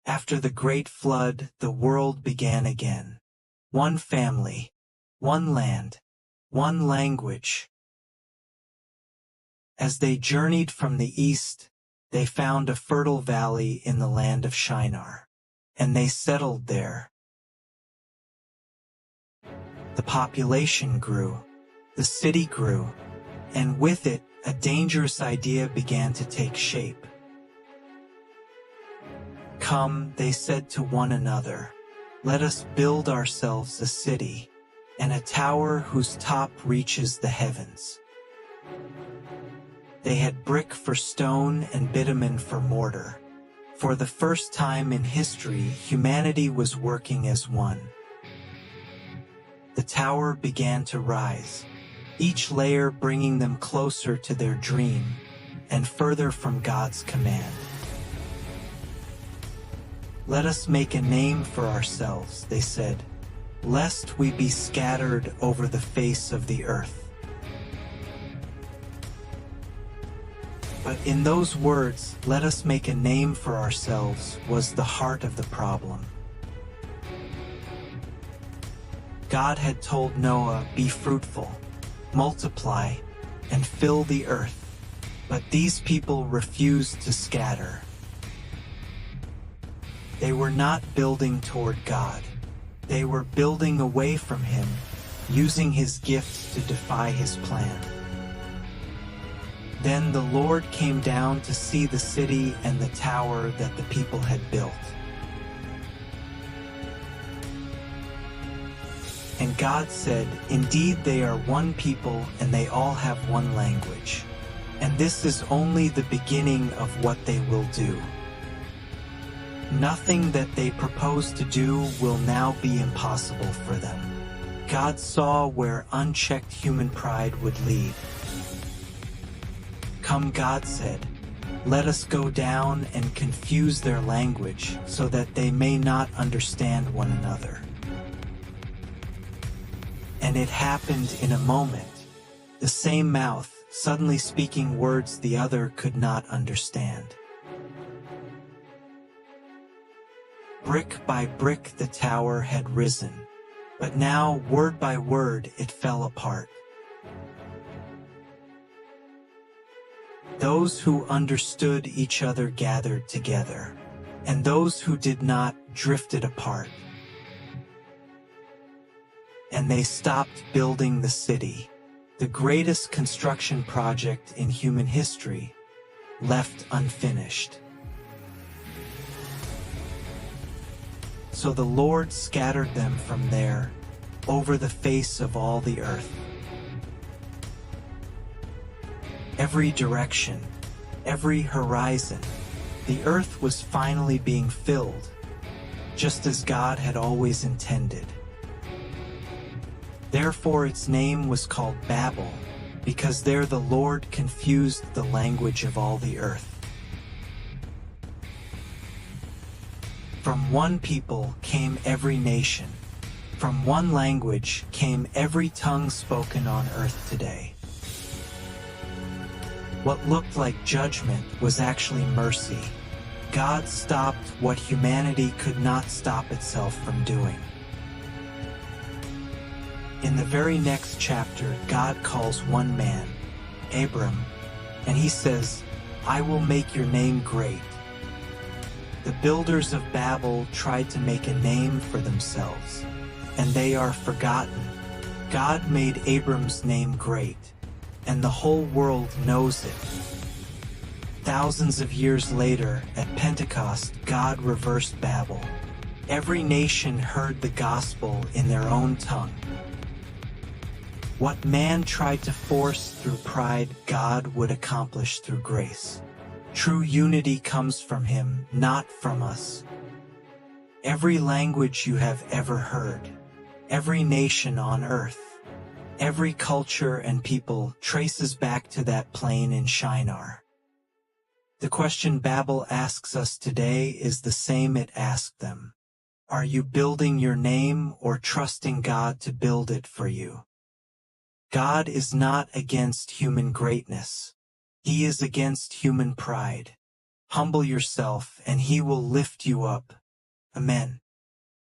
After the great flood, the world began again. One family, one land, one language. As they journeyed from the east, they found a fertile valley in the land of Shinar, and they settled there. The population grew, the city grew, and with it, a dangerous idea began to take shape. "Come," they said to one another, "let us build ourselves a city, and a tower whose top reaches the heavens." They had brick for stone and bitumen for mortar. For the first time in history, humanity was working as one. The tower began to rise, each layer bringing them closer to their dream and further from God's command. "Let us make a name for ourselves," they said, "lest we be scattered over the face of the earth." But in those words, "let us make a name for ourselves," was the heart of the problem. God had told Noah, "Be fruitful, multiply, and fill the earth." But these people refused to scatter. They were not building toward God. They were building away from Him, using His gifts to defy His plan. Then the Lord came down to see the city and the tower that the people had built. And God said, "Indeed they are one people and they all have one language. And this is only the beginning of what they will do. Nothing that they propose to do will now be impossible for them." God saw where unchecked human pride would lead. "Come," God said, "let us go down and confuse their language so that they may not understand one another." And it happened in a moment. The same mouth, suddenly speaking words the other could not understand. Brick by brick the tower had risen, but now, word by word, it fell apart. Those who understood each other gathered together, and those who did not drifted apart. And they stopped building the city, the greatest construction project in human history, left unfinished. So the Lord scattered them from there, over the face of all the earth. Every direction, every horizon, the earth was finally being filled, just as God had always intended. Therefore its name was called Babel, because there the Lord confused the language of all the earth. From one people came every nation. From one language came every tongue spoken on earth today. What looked like judgment was actually mercy. God stopped what humanity could not stop itself from doing. In the very next chapter, God calls one man, Abram, and he says, "I will make your name great." The builders of Babel tried to make a name for themselves, and they are forgotten. God made Abram's name great, and the whole world knows it. Thousands of years later, at Pentecost, God reversed Babel. Every nation heard the gospel in their own tongue. What man tried to force through pride, God would accomplish through grace. True unity comes from Him, not from us. Every language you have ever heard, every nation on earth, every culture and people traces back to that plain in Shinar. The question Babel asks us today is the same it asked them. Are you building your name or trusting God to build it for you? God is not against human greatness. He is against human pride. Humble yourself, and he will lift you up. Amen.